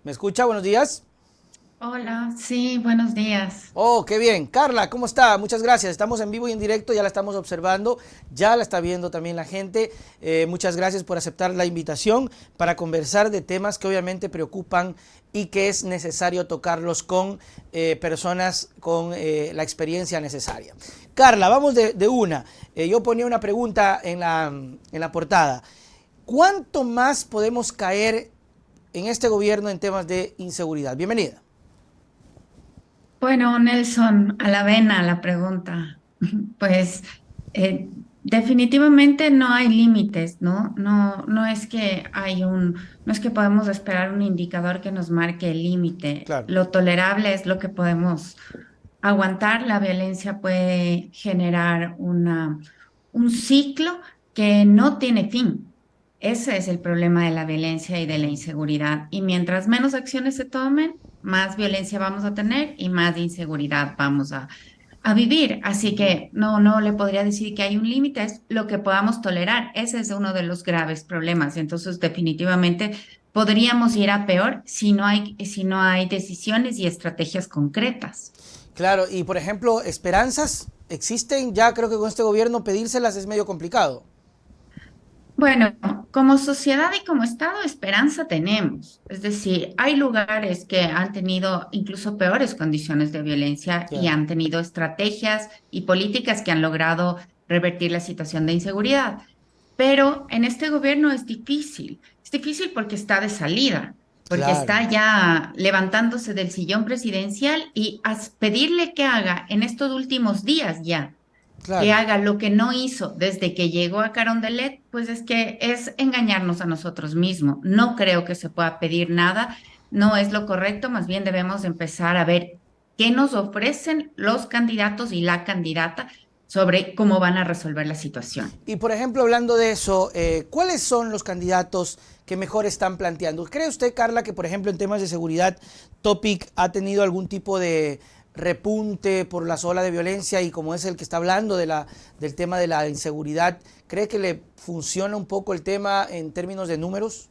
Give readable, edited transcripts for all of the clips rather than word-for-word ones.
¿Me escucha? Buenos días. Hola, sí, buenos días. Oh, qué bien. Carla, ¿cómo está? Muchas gracias. Estamos en vivo y en directo, ya la estamos observando, ya la está viendo también la gente. Muchas gracias por aceptar la invitación para conversar de temas que obviamente preocupan y que es necesario tocarlos con personas con la experiencia necesaria. Carla, vamos de una. Yo ponía una pregunta en la portada. ¿Cuánto más podemos caer en este gobierno en temas de inseguridad? Bienvenida. Bueno, Nelson, a la vena la pregunta. Pues eh, definitivamente no hay límites, ¿no? No es que no es que podemos esperar un indicador que nos marque el límite. Claro. Lo tolerable es lo que podemos aguantar. La violencia puede generar un ciclo que no tiene fin. Ese es el problema de la violencia y de la inseguridad. Y mientras menos acciones se tomen, más violencia vamos a tener y más inseguridad vamos a vivir. Así que no le podría decir que hay un límite, es lo que podamos tolerar. Ese es uno de los graves problemas. Entonces, definitivamente podríamos ir a peor si no hay decisiones y estrategias concretas. Claro, y por ejemplo, esperanzas existen, ya creo que con este gobierno pedírselas es medio complicado. Bueno, como sociedad y como Estado, esperanza tenemos. Es decir, hay lugares que han tenido incluso peores condiciones de violencia y Ya, han tenido estrategias y políticas que han logrado revertir la situación de inseguridad. Pero en este gobierno es difícil. Es difícil porque está de salida, porque claro, está ya levantándose del sillón presidencial y pedirle que haga en estos últimos días ya que claro. haga lo que no hizo desde que llegó a Carondelet, pues es que es engañarnos a nosotros mismos. No creo que se pueda pedir nada, no es lo correcto, más bien debemos empezar a ver qué nos ofrecen los candidatos y la candidata sobre cómo van a resolver la situación. Y por ejemplo, hablando de eso, ¿cuáles son los candidatos que mejor están planteando? ¿Cree usted, Carla, que por ejemplo en temas de seguridad, Topic ha tenido algún tipo de repunte por la ola de violencia y como es el que está hablando del tema de la inseguridad, ¿cree que le funciona un poco el tema en términos de números?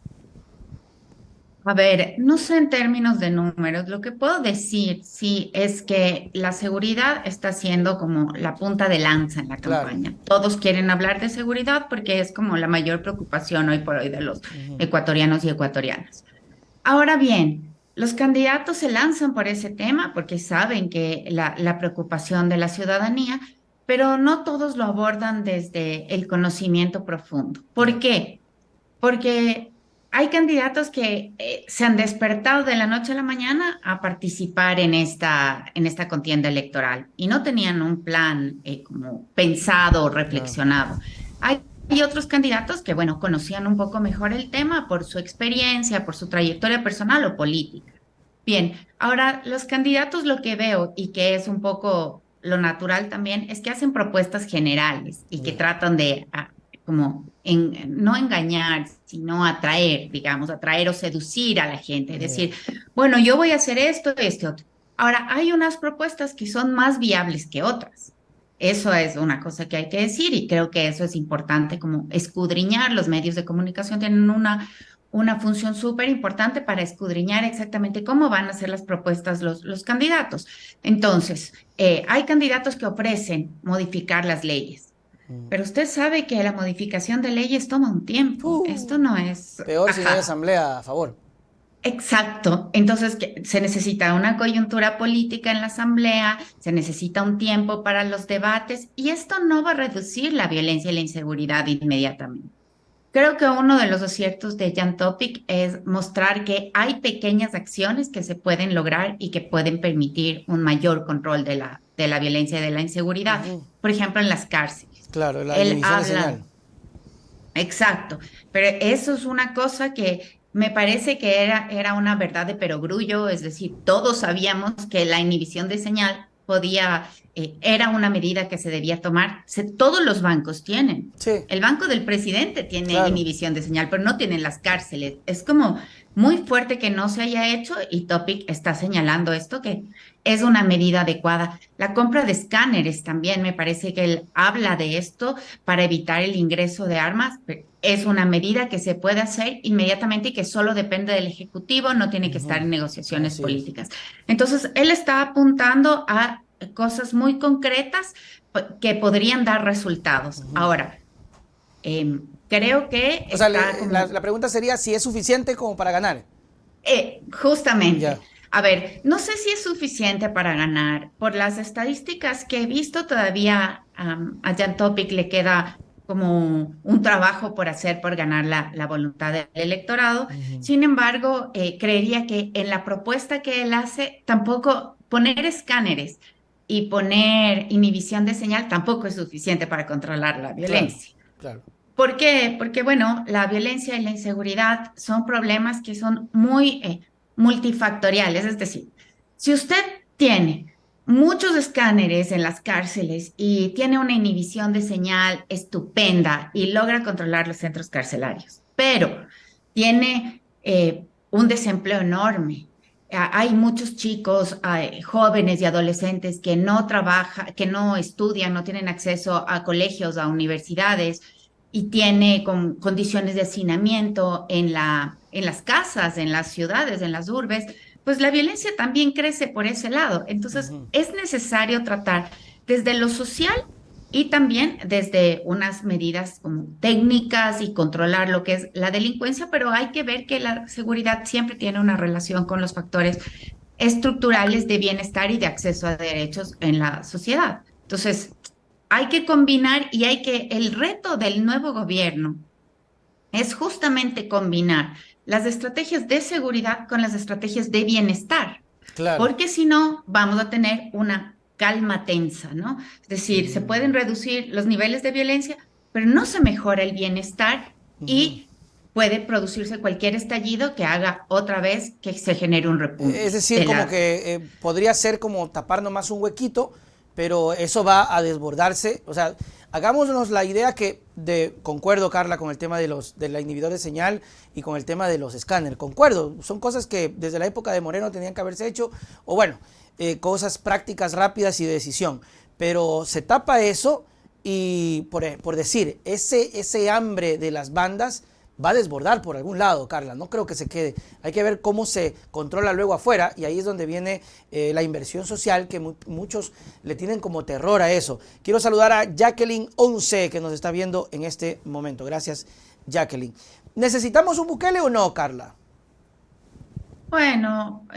A ver, no sé en términos de números, lo que puedo decir, sí, es que la seguridad está siendo como la punta de lanza en la Claro. campaña. Todos quieren hablar de seguridad porque es como la mayor preocupación hoy por hoy de los Ujú. ecuatorianos y ecuatorianas. Ahora bien, los candidatos se lanzan por ese tema porque saben que la preocupación de la ciudadanía, pero no todos lo abordan desde el conocimiento profundo. ¿Por Ya. qué? Porque hay candidatos que se han despertado de la noche a la mañana a participar en esta contienda electoral y no tenían un plan como pensado o No. reflexionado. Hay otros candidatos que, bueno, conocían un poco mejor el tema por su experiencia, por su trayectoria personal o política. Bien, ahora los candidatos lo que veo y que es un poco lo natural también es que hacen propuestas generales y que Ya. tratan de no engañar, sino atraer, digamos, atraer o seducir a la gente. Ya. Decir, bueno, yo voy a hacer esto, este otro. Ahora, hay unas propuestas que son más viables que otras. Eso es una cosa que hay que decir y creo que eso es importante, como escudriñar. Los medios de comunicación tienen una función súper importante para escudriñar exactamente cómo van a ser las propuestas los candidatos. Entonces, hay candidatos que ofrecen modificar las leyes, Mm. pero usted sabe que la modificación de leyes toma un tiempo. Esto Uh, no es, Peor si no hay ajá, asamblea a favor. exacto. Entonces, se necesita una coyuntura política en la asamblea, se necesita un tiempo para los debates y esto no va a reducir la violencia y la inseguridad inmediatamente. Creo que uno de los aciertos de Jan Topic es mostrar que hay pequeñas acciones que se pueden lograr y que pueden permitir un mayor control de la violencia y de la inseguridad. Ujú. Por ejemplo, en las cárceles. Claro, la Él inhibición de señal. habla, exacto, pero eso es una cosa que me parece que era una verdad de perogrullo, es decir, todos sabíamos que la inhibición de señal era una medida que se debía tomar. Todos los bancos tienen. Sí, El banco del presidente tiene claro. inhibición de señal, pero no tienen las cárceles. Es como muy fuerte que no se haya hecho y Topic está señalando esto, que es una medida adecuada. La compra de escáneres también, me parece que él habla de esto para evitar el ingreso de armas. Es una medida que se puede hacer inmediatamente y que solo depende del Ejecutivo, no tiene que estar Ujú. en negociaciones Así es. políticas. Entonces, él está apuntando a cosas muy concretas que podrían dar resultados. Ujú. Ahora, creo que O sea, está la como pregunta sería si es suficiente como para ganar. justamente, Ya. a ver, no sé si es suficiente para ganar. Por las estadísticas que he visto, todavía a Jan Topic le queda como un trabajo por hacer por ganar la voluntad del electorado. Ujú. Sin embargo, creería que en la propuesta que él hace, tampoco poner escáneres y poner inhibición de señal tampoco es suficiente para controlar la Claro, violencia. claro. ¿Por qué? Porque, bueno, la violencia y la inseguridad son problemas que son muy multifactoriales. Es decir, si usted tiene muchos escáneres en las cárceles y tiene una inhibición de señal estupenda y logra controlar los centros carcelarios, pero tiene un desempleo enorme. Hay muchos chicos, jóvenes y adolescentes que no trabajan, que no estudian, no tienen acceso a colegios, a universidades y tiene condiciones de hacinamiento en las casas, en las ciudades, en las urbes, pues la violencia también crece por ese lado. Entonces, Ujú. es necesario tratar desde lo social y también desde unas medidas como técnicas y controlar lo que es la delincuencia, pero hay que ver que la seguridad siempre tiene una relación con los factores estructurales de bienestar y de acceso a derechos en la sociedad. Entonces, hay que combinar y el reto del nuevo gobierno es justamente combinar las estrategias de seguridad con las estrategias de bienestar, Claro. porque si no, vamos a tener una calma tensa, ¿no? Es decir, se pueden Mm. reducir los niveles de violencia, pero no se mejora el bienestar Ujú. y puede producirse cualquier estallido que haga otra vez que se genere un Es repunte decir, de como la... que podría ser como tapar nomás un huequito, pero eso va a desbordarse. O sea, hagámonos la idea concuerdo Carla con el tema de la inhibidor de señal y con el tema de los escáneres, concuerdo, son cosas que desde la época de Moreno tenían que haberse hecho, o bueno, cosas prácticas rápidas y de decisión, pero se tapa eso y por decir, ese hambre de las bandas va a desbordar por algún lado, Carla. No creo que se quede. Hay que ver cómo se controla luego afuera y ahí es donde viene la inversión social que muchos le tienen como terror a eso. Quiero saludar a Jacqueline Once que nos está viendo en este momento. Gracias, Jacqueline. ¿Necesitamos un Bukele o no, Carla? Bueno,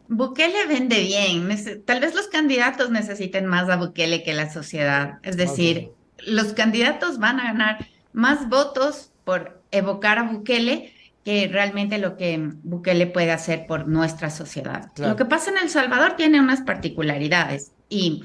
Bukele vende bien. Tal vez los candidatos necesiten más a Bukele que la sociedad. Es Ok, decir, los candidatos van a ganar más votos por evocar a Bukele que realmente lo que Bukele puede hacer por nuestra sociedad. Lo claro. que pasa en El Salvador tiene unas particularidades y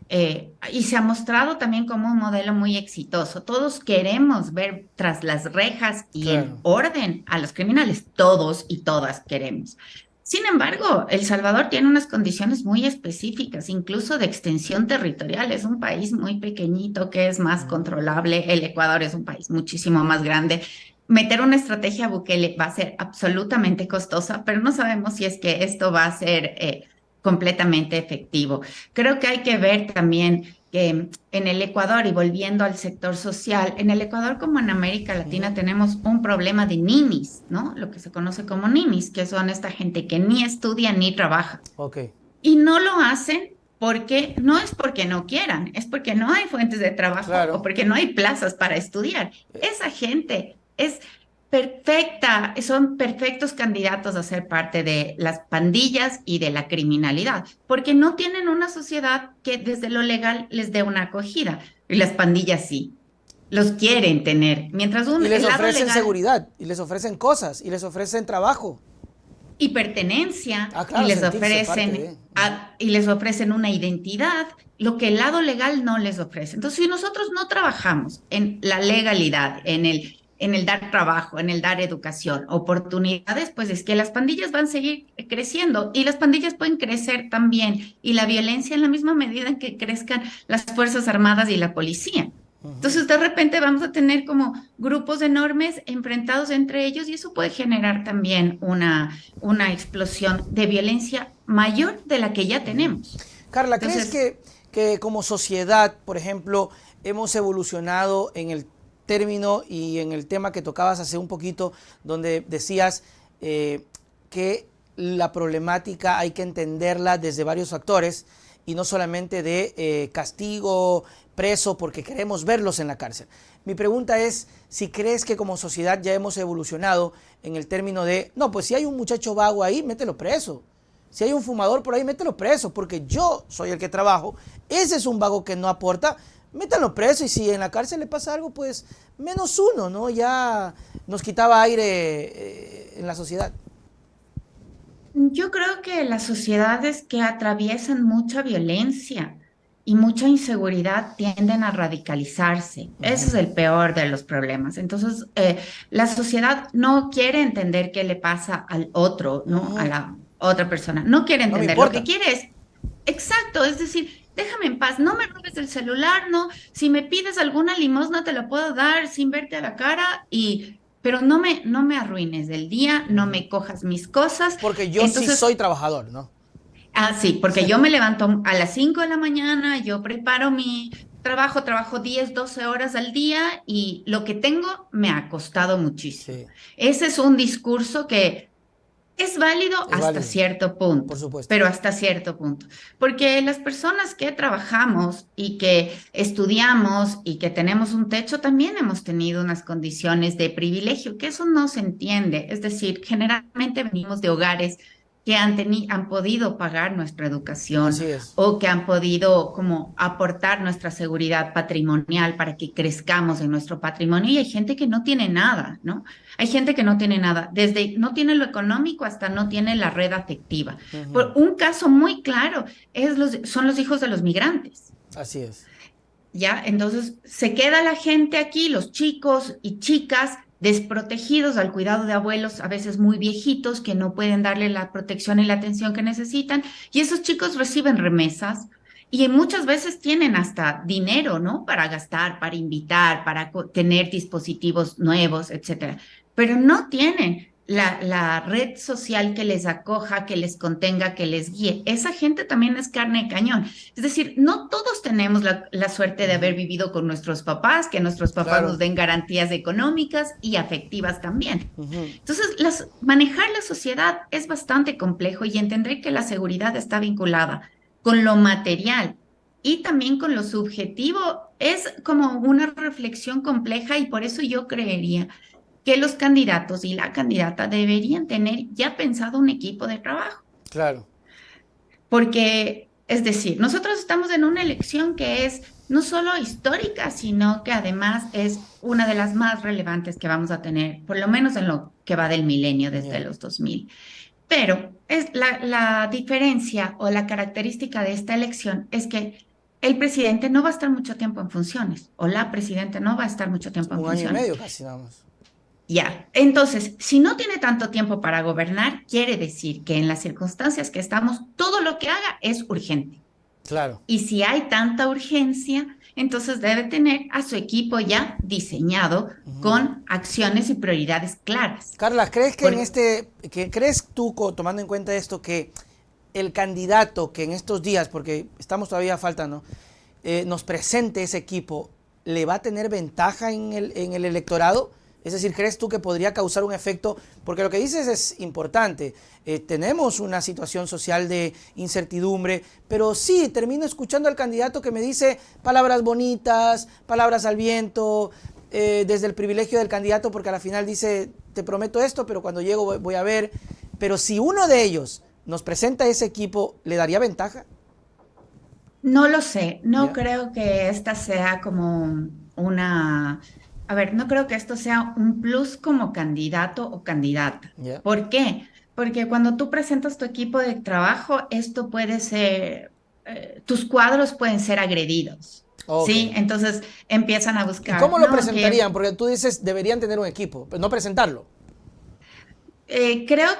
se ha mostrado también como un modelo muy exitoso. Todos queremos ver tras las rejas y en Claro. orden a los criminales. Todos y todas queremos. Sin embargo, El Salvador tiene unas condiciones muy específicas, incluso de extensión territorial. Es un país muy pequeñito que es más controlable. El Ecuador es un país muchísimo más grande. Meter una estrategia Bukele va a ser absolutamente costosa, pero no sabemos si es que esto va a ser completamente efectivo. Creo que hay que ver también que en el Ecuador, y volviendo al sector social, en el Ecuador como en América Latina Ujú. tenemos un problema de ninis, ¿no? Lo que se conoce como ninis, que son esta gente que ni estudia ni trabaja. Ok. Y no lo hacen porque no es porque no quieran, es porque no hay fuentes de trabajo o Claro. porque no hay plazas para estudiar. Esa gente es perfecta, son perfectos candidatos a ser parte de las pandillas y de la criminalidad, porque no tienen una sociedad que desde lo legal les dé una acogida. Y las pandillas sí, los quieren tener, mientras Y les el lado ofrecen legal seguridad, y les ofrecen cosas, y les ofrecen trabajo. y pertenencia Ah, claro, sentirse parte de. Ujú. y les ofrecen una identidad, lo que el lado legal no les ofrece. Entonces, si nosotros no trabajamos en la legalidad, en el dar trabajo, en el dar educación, oportunidades, pues es que las pandillas van a seguir creciendo y las pandillas pueden crecer también y la violencia en la misma medida en que crezcan las Fuerzas Armadas y la policía. Entonces, de repente vamos a tener como grupos enormes enfrentados entre ellos y eso puede generar también una explosión de violencia mayor de la que ya tenemos. Carla, ¿crees Entonces, que como sociedad, por ejemplo, hemos evolucionado en el término y en el tema que tocabas hace un poquito, donde decías que la problemática hay que entenderla desde varios factores y no solamente de castigo, preso, porque queremos verlos en la cárcel? Mi pregunta es si crees que como sociedad ya hemos evolucionado en el término de, no, pues si hay un muchacho vago ahí, mételo preso. Si hay un fumador por ahí, mételo preso, porque yo soy el que trabajo. Ese es un vago que no aporta, mételo preso. Y si en la cárcel le pasa algo, pues menos uno, ¿no? Ya nos quitaba aire en la sociedad. yo creo que las sociedades que atraviesan mucha violencia y mucha inseguridad tienden a radicalizarse. Ese es el peor de los problemas. Entonces, la sociedad no quiere entender qué le pasa al otro, ¿no? A la otra persona. No quiere No me entender. Lo que importa. quiere es, exacto, es decir, déjame en paz, no me robes el celular, no. Si me pides alguna limosna, te la puedo dar sin verte a la cara y... Pero no me arruines el día, no me cojas mis cosas. Porque yo sí Entonces, soy trabajador, ¿no? sí, porque yo me levanto a las 5 de la mañana, yo preparo mi trabajo 10, 12 horas al día y lo que tengo me ha costado muchísimo. Sí, Ese es un discurso que es válido es hasta válido, cierto por punto, supuesto. pero hasta cierto punto. Porque las personas que trabajamos y que estudiamos y que tenemos un techo, también hemos tenido unas condiciones de privilegio, que eso no se entiende. Es decir, generalmente venimos de hogares que han podido pagar nuestra educación Así es. o que han podido como aportar nuestra seguridad patrimonial para que crezcamos en nuestro patrimonio y hay gente que no tiene nada, ¿no? Hay gente que no tiene nada, desde no tiene lo económico hasta no tiene la red afectiva. Por un caso muy claro son los hijos de los migrantes. Así es. ¿Ya? Entonces se queda la gente aquí, los chicos y chicas desprotegidos al cuidado de abuelos, a veces muy viejitos, que no pueden darle la protección y la atención que necesitan, y esos chicos reciben remesas. Y muchas veces tienen hasta dinero, ¿no? Para gastar, para invitar, para tener dispositivos nuevos, etcétera. Pero no tienen la red social que les acoja, que les contenga, que les guíe. Esa gente también es carne de cañón. Es decir, no todos tenemos la suerte de haber vivido con nuestros papás, que nuestros papás nos Claro. den garantías económicas y afectivas también. Entonces, manejar la sociedad es bastante complejo y entender que la seguridad está vinculada con lo material y también con lo subjetivo es como una reflexión compleja y por eso yo creería que los candidatos y la candidata deberían tener ya pensado un equipo de trabajo. Claro. Porque, es decir, nosotros estamos en una elección que es no solo histórica, sino que además es una de las más relevantes que vamos a tener, por lo menos en lo que va del milenio desde Yeah. los 2000. Pero es la diferencia o la característica de esta elección es que el presidente no va a estar mucho tiempo en funciones o la presidenta no va a estar mucho tiempo en Un año y funciones. medio casi nada más. Ya, entonces, si no tiene tanto tiempo para gobernar, quiere decir que en las circunstancias que estamos, todo lo que haga es urgente. Claro. Y si hay tanta urgencia, entonces debe tener a su equipo ya diseñado con acciones y prioridades claras. Carla, ¿crees que Por- crees tú, tomando en cuenta esto, que el candidato que en estos días, porque estamos todavía faltando, nos presente ese equipo, le va a tener ventaja en el electorado? Es decir, ¿crees tú que podría causar un efecto? Porque lo que dices es importante. Tenemos una situación social de incertidumbre, pero sí, termino escuchando al candidato que me dice palabras bonitas, palabras al viento, desde el privilegio del candidato, porque a la final dice, te prometo esto, pero cuando llego voy a ver. Pero si uno de ellos nos presenta ese equipo, ¿le daría ventaja? no lo sé, no ¿Ya? creo que esta sea como a ver, no creo que esto sea un plus como candidato o candidata. ¿Ya? ¿Por qué? Porque cuando tú presentas tu equipo de trabajo, esto puede ser, tus cuadros pueden ser agredidos, Ok. ¿sí? Entonces empiezan a ¿Y buscar, cómo lo no, que presentarían? Porque tú dices, deberían tener un equipo, pero no presentarlo. creo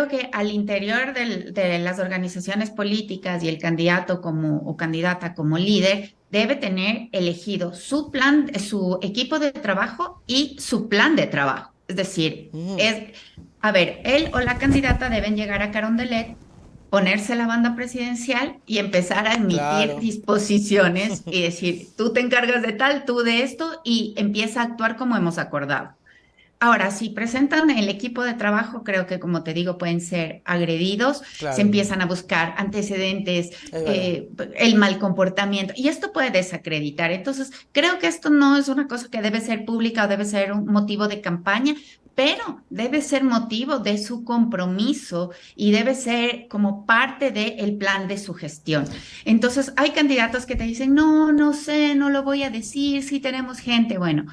que al interior de las organizaciones políticas y el candidato como o candidata como líder, debe tener elegido su plan, su equipo de trabajo y su plan de trabajo. Es decir, a ver, él o la candidata deben llegar a Carondelet, ponerse la banda presidencial y empezar a emitir Claro. disposiciones y decir, tú te encargas de tal, tú de esto, y empieza a actuar como hemos acordado. Ahora, si presentan el equipo de trabajo, creo que, como te digo, pueden ser agredidos, se Claro, empiezan a buscar antecedentes, es verdad. el mal comportamiento, y esto puede desacreditar. Entonces, creo que esto no es una cosa que debe ser pública o debe ser un motivo de campaña, pero debe ser motivo de su compromiso y debe ser como parte del plan de su gestión. Entonces, hay candidatos que te dicen, no, no sé, no lo voy a decir, si tenemos gente. Bueno,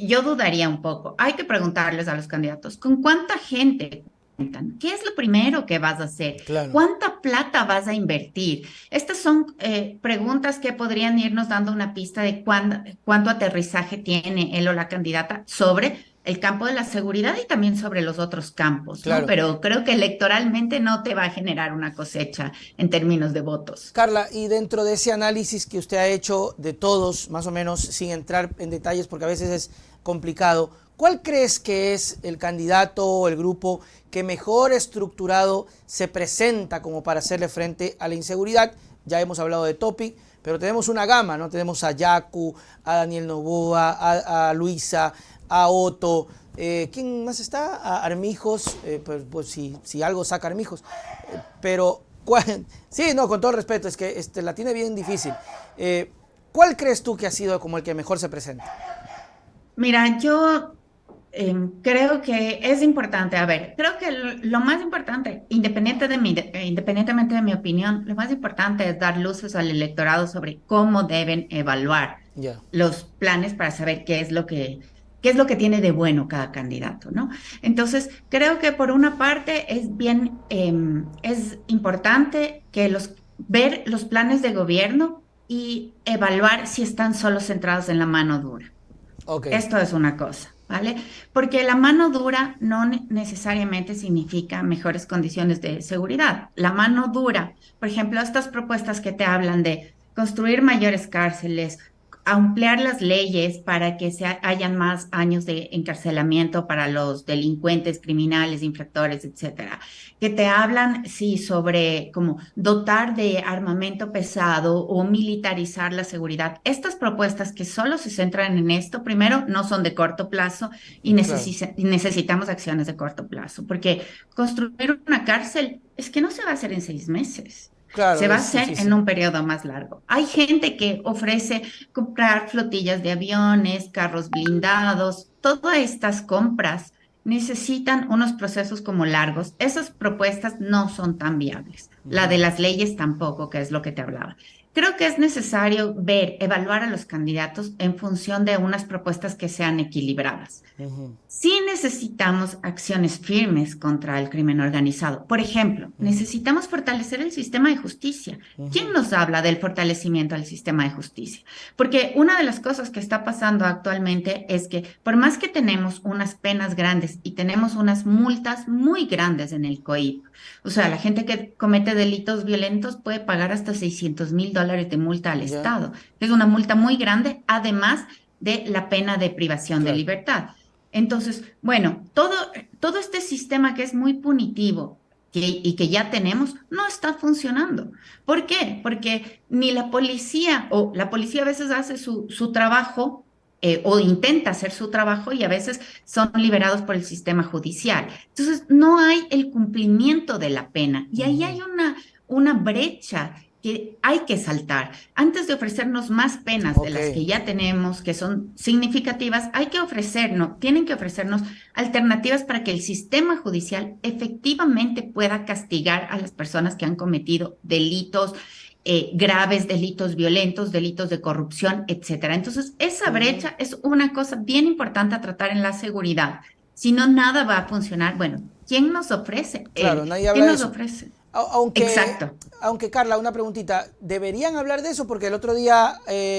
yo dudaría un poco. Hay que preguntarles a los candidatos, ¿con cuánta gente cuentan? ¿Qué es lo primero que vas a hacer? Claro. ¿Cuánta plata vas a invertir? Estas son preguntas que podrían irnos dando una pista de cuánto aterrizaje tiene él o la candidata sobre el campo de la seguridad y también sobre los otros campos, ¿no? Claro. Pero creo que electoralmente no te va a generar una cosecha en términos de votos. Carla, y dentro de ese análisis que usted ha hecho de todos, más o menos, sin entrar en detalles porque a veces es complicado, ¿cuál crees que es el candidato o el grupo que mejor estructurado se presenta como para hacerle frente a la inseguridad? Ya hemos hablado de Topic, pero tenemos una gama, ¿no? Tenemos a Yacu, a Daniel Noboa, a Luisa, a Otto. ¿Quién más está? A Armijos, pues si algo saca Armijos. Pero sí, no, con todo el respeto, es que la tiene bien difícil. ¿Cuál crees tú que ha sido como el que mejor se presenta? Mira, yo creo que es importante, a ver, creo que lo más importante, independientemente de mi opinión, lo más importante es dar luces al electorado sobre cómo deben evaluar Ya. los planes para saber qué es lo que tiene de bueno cada candidato, ¿no? Entonces, creo que por una parte es importante que ver los planes de gobierno y evaluar si están solo centrados en la mano dura. Ok. Esto es una cosa, ¿vale? Porque la mano dura no necesariamente significa mejores condiciones de seguridad. La mano dura, por ejemplo, estas propuestas que te hablan de construir mayores cárceles, ampliar las leyes para que hayan más años de encarcelamiento para los delincuentes, criminales, infractores, etcétera, que te hablan, sí, sobre como dotar de armamento pesado o militarizar la seguridad. Estas propuestas que solo se centran en esto, primero, no son de corto plazo y Claro. necesitamos acciones de corto plazo, porque construir una cárcel es que no se va a hacer en 6 meses. Claro, Se va a es hacer en difícil. un periodo más largo. Hay gente que ofrece comprar flotillas de aviones, carros blindados, todas estas compras necesitan unos procesos como largos. Esas propuestas no son tan viables. La de las leyes tampoco, que es lo que te hablaba. Creo que es necesario evaluar a los candidatos en función de unas propuestas que sean equilibradas. Ujú, Sí necesitamos acciones firmes contra el crimen organizado. Por ejemplo, ujú, necesitamos fortalecer el sistema de justicia. ¿Quién ujú. nos habla del fortalecimiento del sistema de justicia? Porque una de las cosas que está pasando actualmente es que por más que tenemos unas penas grandes y tenemos unas multas muy grandes en el COIP, o sea, la gente que comete delitos violentos puede pagar hasta $600,000 de multa al Ya, Estado. Es una multa muy grande, además de la pena de privación de claro. libertad. Entonces, bueno, todo este sistema que es muy punitivo y que ya tenemos no está funcionando. ¿Por qué? Porque ni la policía, o la policía a veces hace su trabajo o intenta hacer su trabajo y a veces son liberados por el sistema judicial. Entonces, no hay el cumplimiento de la pena y ahí hay Ujú, una brecha que hay que saltar. Antes de ofrecernos más penas de ok. las que ya tenemos, que son significativas, hay que ofrecernos, tienen que ofrecernos alternativas para que el sistema judicial efectivamente pueda castigar a las personas que han cometido delitos graves, delitos violentos, delitos de corrupción, etcétera. Entonces, esa Ujú. brecha es una cosa bien importante a tratar en la seguridad. Si no, nada va a funcionar. Bueno, ¿quién nos ofrece? Claro, nadie ¿Quién habla de nos eso. ofrece? Aunque, Exacto. aunque Carla, una preguntita, ¿deberían hablar de eso? Porque el otro día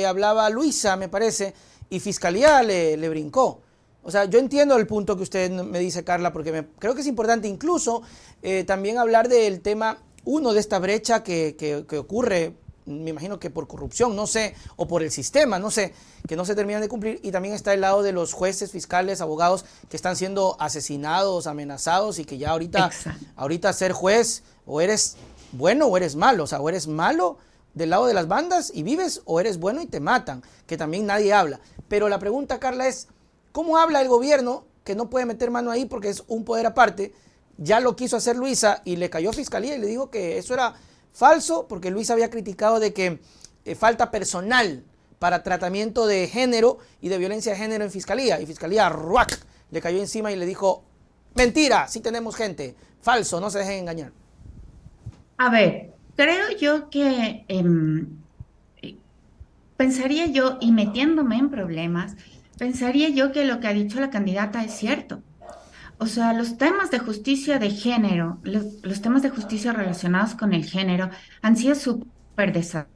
hablaba Luisa, me parece, y Fiscalía le brincó. O sea, yo entiendo el punto que usted me dice, Carla, porque creo que es importante incluso también hablar del tema, uno, de esta brecha que ocurre me imagino que por corrupción, no sé, o por el sistema, no sé, que no se terminan de cumplir. Y también está el lado de los jueces, fiscales, abogados que están siendo asesinados, amenazados, y que ya Exacto. ahorita ser juez, o eres bueno o eres malo, o sea, o eres malo del lado de las bandas y vives, o eres bueno y te matan, que también nadie habla. Pero la pregunta, Carla, es, ¿cómo habla el gobierno que no puede meter mano ahí porque es un poder aparte? Ya lo quiso hacer Luisa y le cayó a Fiscalía y le dijo que eso era falso, porque Luisa había criticado de que falta personal para tratamiento de género y de violencia de género en Fiscalía. Y Fiscalía, ¡ruac!, le cayó encima y le dijo, mentira, sí tenemos gente, falso, no se dejen engañar. A ver, creo yo que pensaría yo, y metiéndome en problemas, pensaría yo que lo que ha dicho la candidata es cierto. O sea, los temas de justicia de género, los temas de justicia relacionados con el género han sido súper desarrollados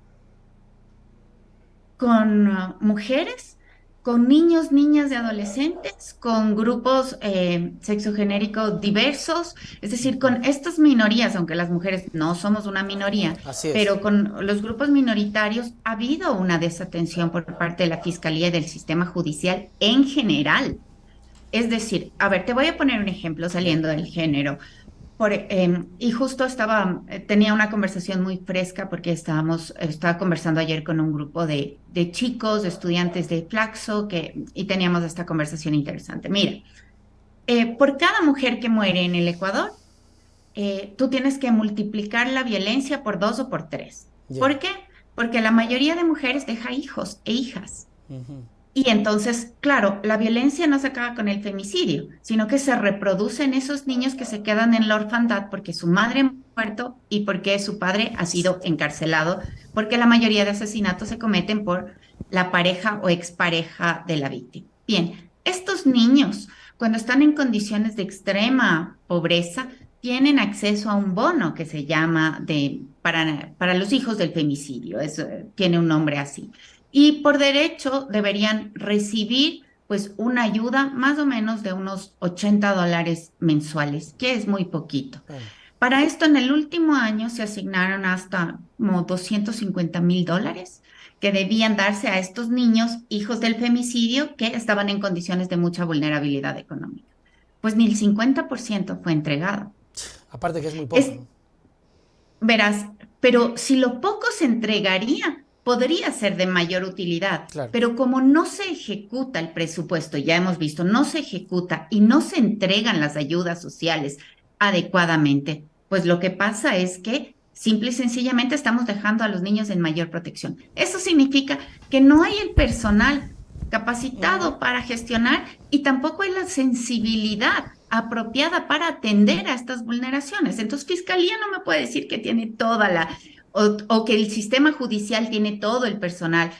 con mujeres, con niños, niñas y adolescentes, con grupos sexogenéricos diversos, es decir, con estas minorías, aunque las mujeres no somos una minoría, Así es. pero con los grupos minoritarios ha habido una desatención por parte de la Fiscalía y del sistema judicial en general. Es decir, a ver, te voy a poner un ejemplo Ya. saliendo del género. Y justo tenía una conversación muy fresca porque estaba conversando ayer con un grupo de chicos, de estudiantes de Flaxo, y teníamos esta conversación interesante. Mira, por cada mujer que muere en el Ecuador, tú tienes que multiplicar la violencia por dos o por tres. Ya. ¿Por qué? Porque la mayoría de mujeres deja hijos e hijas. Ujú. Y entonces, claro, la violencia no se acaba con el femicidio, sino que se reproducen esos niños que se quedan en la orfandad porque su madre ha muerto y porque su padre ha sido encarcelado, porque la mayoría de asesinatos se cometen por la pareja o expareja de la víctima. Bien, estos niños, cuando están en condiciones de extrema pobreza, tienen acceso a un bono que se llama para los hijos del femicidio, tiene un nombre así y por derecho deberían recibir pues una ayuda más o menos de unos $80 mensuales, que es muy poquito. Bueno, Para esto, en el último año se asignaron hasta como $250,000 que debían darse a estos niños, hijos del femicidio, que estaban en condiciones de mucha vulnerabilidad económica. Pues ni el 50% fue entregado. aparte que es muy poco, Es, ¿no? Verás, pero si lo poco se entregaría, podría ser de mayor utilidad. Claro. Pero como no se ejecuta el presupuesto, ya hemos visto, no se ejecuta y no se entregan las ayudas sociales adecuadamente, pues lo que pasa es que simple y sencillamente estamos dejando a los niños en mayor protección. Eso significa que no hay el personal capacitado para gestionar y tampoco hay la sensibilidad apropiada para atender a estas vulneraciones. Entonces, Fiscalía no me puede decir que tiene o que el sistema judicial tiene todo el personal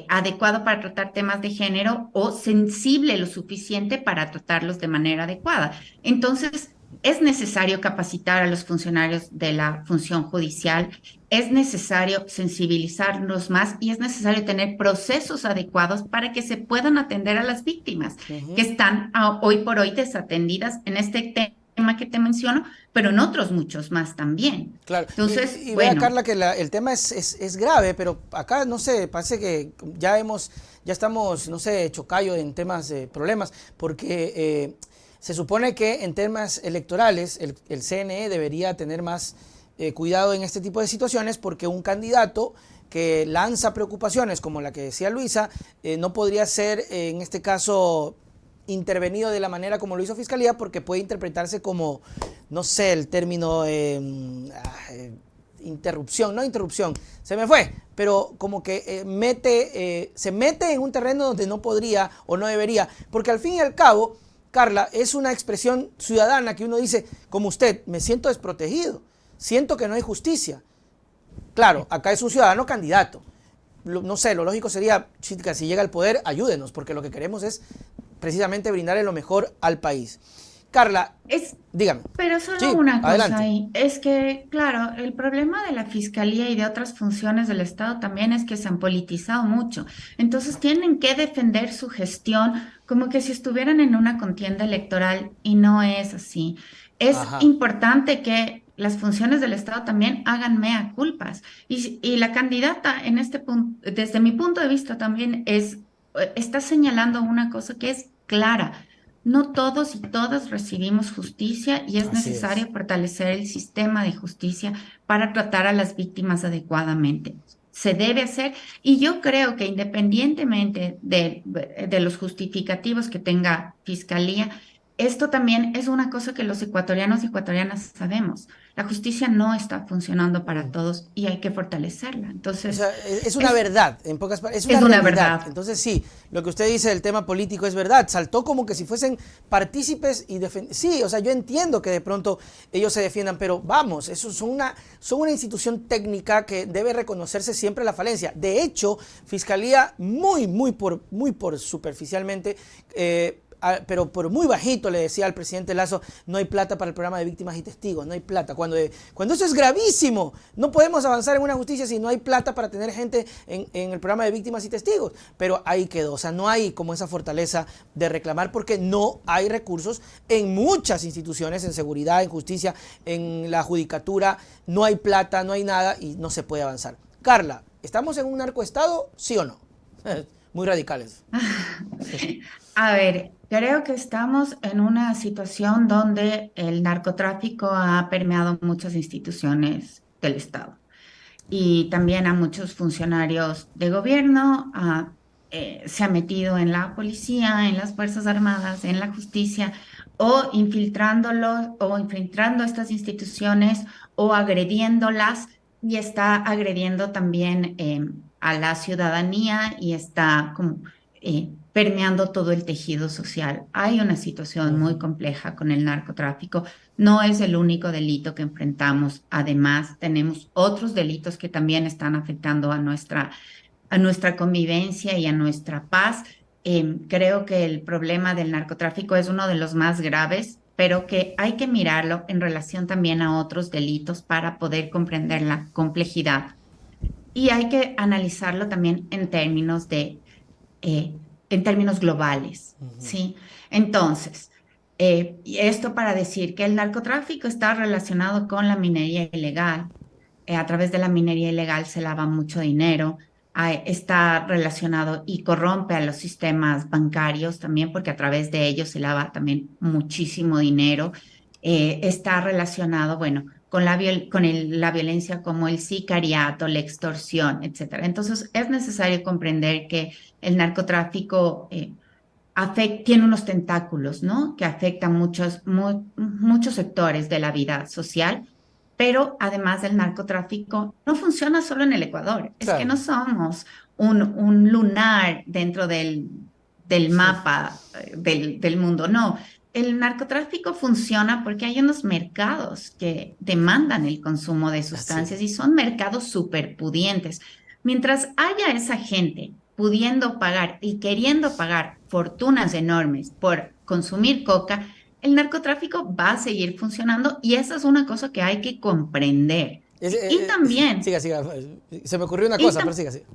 adecuado para tratar temas de género o sensible lo suficiente para tratarlos de manera adecuada. Entonces, es necesario capacitar a los funcionarios de la función judicial, es necesario sensibilizarlos más y es necesario tener procesos adecuados para que se puedan atender a las víctimas que Ujú. están hoy por hoy desatendidas en este tema que te menciono, pero en otros muchos más también. Claro, Entonces, y vea, bueno, Carla, que el tema es grave, pero acá, no sé, parece que ya estamos, no sé, chocayo en temas de problemas, porque se supone que en temas electorales el CNE debería tener más cuidado en este tipo de situaciones, porque un candidato que lanza preocupaciones como la que decía Luisa, no podría ser, en este caso, intervenido de la manera como lo hizo Fiscalía, porque puede interpretarse como, no sé, el término interrupción, no interrupción, se me fue, pero como que se mete en un terreno donde no podría o no debería, porque al fin y al cabo, Carla, es una expresión ciudadana que uno dice, como usted, me siento desprotegido, siento que no hay justicia. Claro, acá es un ciudadano candidato. No sé, lo lógico sería, chica, si llega al poder, ayúdenos, porque lo que queremos es precisamente brindarle lo mejor al país. Carla, es, dígame. pero solo Sí, una cosa adelante. ahí, es que, claro, el problema de la fiscalía y de otras funciones del Estado también es que se han politizado mucho. Entonces tienen que defender su gestión como que si estuvieran en una contienda electoral y no es así. Es Ajá. importante que las funciones del Estado también hagan mea culpas. Y la candidata en este punto, desde mi punto de vista también está señalando una cosa que es clara. No todos y todas recibimos justicia y es Así es. necesario fortalecer el sistema de justicia para tratar a las víctimas adecuadamente. Se debe hacer y yo creo que independientemente de los justificativos que tenga Fiscalía, esto también es una cosa que los ecuatorianos y ecuatorianas sabemos. La justicia no está funcionando para todos y hay que fortalecerla. O Entonces, sea, es una es, verdad, en pocas palabras, es una es una realidad. verdad. Entonces sí, lo que usted dice del tema político es verdad. Saltó como que si fuesen partícipes y sí, o sea, yo entiendo que de pronto ellos se defiendan, pero vamos, eso son una institución técnica que debe reconocerse siempre la falencia. De hecho, Fiscalía muy por superficialmente, pero por muy bajito le decía al presidente Lazo, no hay plata para el programa de víctimas y testigos, no hay plata. Cuando eso es gravísimo, no podemos avanzar en una justicia si no hay plata para tener gente en el programa de víctimas y testigos. Pero ahí quedó, o sea, no hay como esa fortaleza de reclamar porque no hay recursos en muchas instituciones, en seguridad, en justicia, en la judicatura, no hay plata, no hay nada y no se puede avanzar. Carla, ¿estamos en un narcoestado, sí o no? Muy radicales. A ver, creo que estamos en una situación donde el narcotráfico ha permeado muchas instituciones del Estado y también a muchos funcionarios de gobierno, se ha metido en la policía, en las Fuerzas Armadas, en la justicia, o infiltrando estas instituciones o agrediéndolas y está agrediendo también a la ciudadanía y está como permeando todo el tejido social. Hay una situación muy compleja con el narcotráfico. No es el único delito que enfrentamos. Además, tenemos otros delitos que también están afectando a nuestra convivencia y a nuestra paz. Creo que el problema del narcotráfico es uno de los más graves, pero que hay que mirarlo en relación también a otros delitos para poder comprender la complejidad. Y hay que analizarlo también eh, en términos globales, ¿sí? Entonces, y esto para decir que el narcotráfico está relacionado con la minería ilegal. A través de la minería ilegal se lava mucho dinero. Está relacionado y corrompe a los sistemas bancarios también, porque a través de ellos se lava también muchísimo dinero. Está relacionado, bueno, con la violencia como el sicariato, la extorsión, etcétera. Entonces, es necesario comprender que el narcotráfico tiene unos tentáculos, ¿no? Que afectan muchos sectores de la vida social, pero además del narcotráfico, no funciona solo en el Ecuador. Es que Claro. no somos un lunar dentro del mapa del mundo, no. El narcotráfico funciona porque hay unos mercados que demandan el consumo de Así sustancias es. y son mercados superpudientes. Mientras haya esa gente pudiendo pagar y queriendo pagar fortunas enormes por consumir coca, el narcotráfico va a seguir funcionando y esa es una cosa que hay que comprender. Y también, Siga, siga. Se me ocurrió una y cosa, pero tam- siga, siga.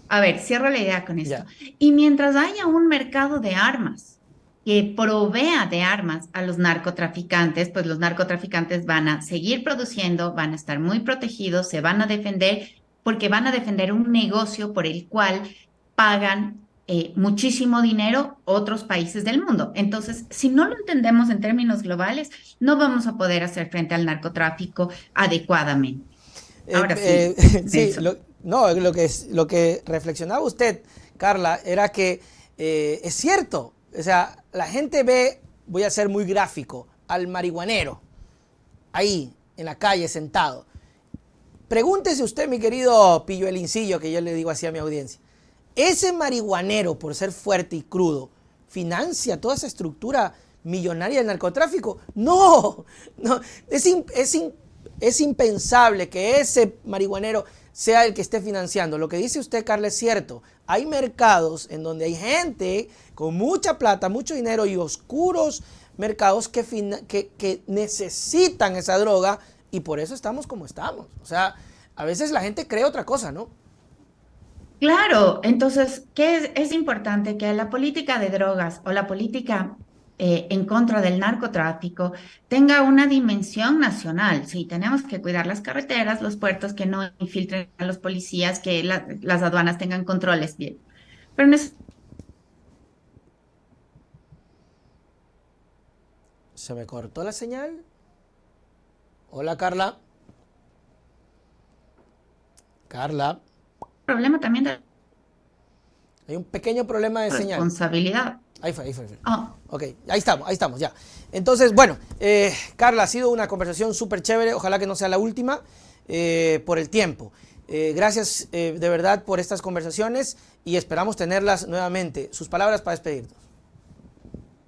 a ver, cierro la idea con esto. Ya. Y mientras haya un mercado de armas que provea de armas a los narcotraficantes, pues los narcotraficantes van a seguir produciendo, van a estar muy protegidos, se van a defender, porque van a defender un negocio por el cual pagan muchísimo dinero otros países del mundo. Entonces, si no lo entendemos en términos globales, no vamos a poder hacer frente al narcotráfico adecuadamente. Ahora sí, Sí, Nelson. no, lo que reflexionaba usted, Carla, era que es cierto. O sea, la gente ve, voy a ser muy gráfico, al marihuanero ahí en la calle sentado. Pregúntese usted, mi querido Pilluelincillo, que yo le digo así a mi audiencia. Ese marihuanero, por ser fuerte y crudo, financia toda esa estructura millonaria del narcotráfico. No, no, es impensable que ese marihuanero sea el que esté financiando. Lo que dice usted, Carla, es cierto. Hay mercados en donde hay gente con mucha plata, mucho dinero y oscuros mercados que necesitan esa droga y por eso estamos como estamos. O sea, a veces la gente cree otra cosa, ¿no? Claro, entonces, ¿qué es importante? Que la política de drogas o la política en contra del narcotráfico tenga una dimensión nacional. Sí, tenemos que cuidar las carreteras, los puertos, que no infiltren a los policías, que las aduanas tengan controles bien. Pero ¿Se me cortó la señal? Hola, Carla. Carla, problema también de hay un pequeño problema de señal. responsabilidad. Ahí fue, ahí fue. Ahí fue. Oh, Ok, ahí estamos, ya. Entonces, bueno, Carla, ha sido una conversación súper chévere. Ojalá que no sea la última por el tiempo. Gracias de verdad por estas conversaciones y esperamos tenerlas nuevamente. Sus palabras para despedirnos.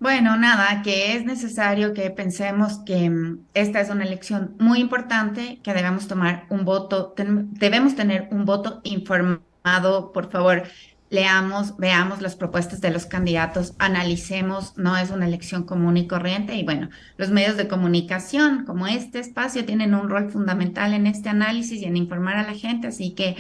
bueno, nada, que es necesario que pensemos que esta es una elección muy importante, que debemos tomar un voto, debemos tener un voto informado. Por favor, leamos, veamos las propuestas de los candidatos, analicemos, no es una elección común y corriente. Y bueno, los medios de comunicación como este espacio tienen un rol fundamental en este análisis y en informar a la gente, así que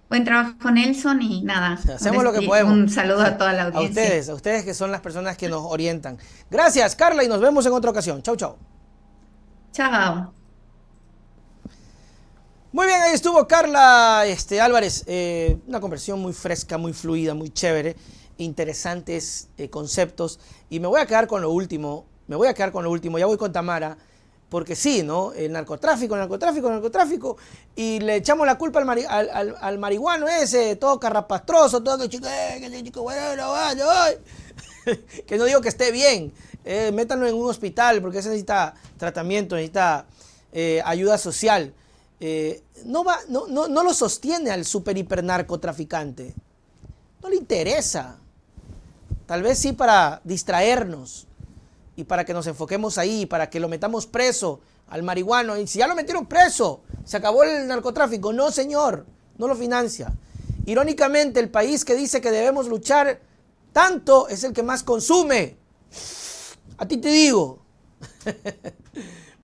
buen trabajo, Nelson, y nada, Hacemos lo que podemos. un saludo a toda la audiencia. A ustedes que son las personas que nos orientan. Gracias, Carla, y nos vemos en otra ocasión. Chau, chau. Chao. Muy bien, ahí estuvo Carla Álvarez. Una conversación muy fresca, muy fluida, muy chévere. Interesantes conceptos. Y me voy a quedar con lo último. Ya voy con Tamara. Porque sí, ¿no? El narcotráfico. Y le echamos la culpa al marihuano ese, todo carrapastroso, todo que chico, bueno, que no digo que esté bien. Métanlo en un hospital porque ese necesita tratamiento, necesita ayuda social. No lo sostiene al super hiper narcotraficante. No le interesa. Tal vez sí para distraernos y para que nos enfoquemos ahí, para que lo metamos preso al marihuano. Y si ya lo metieron preso, se acabó el narcotráfico. No, señor, no lo financia. Irónicamente, el país que dice que debemos luchar tanto es el que más consume. A ti te digo.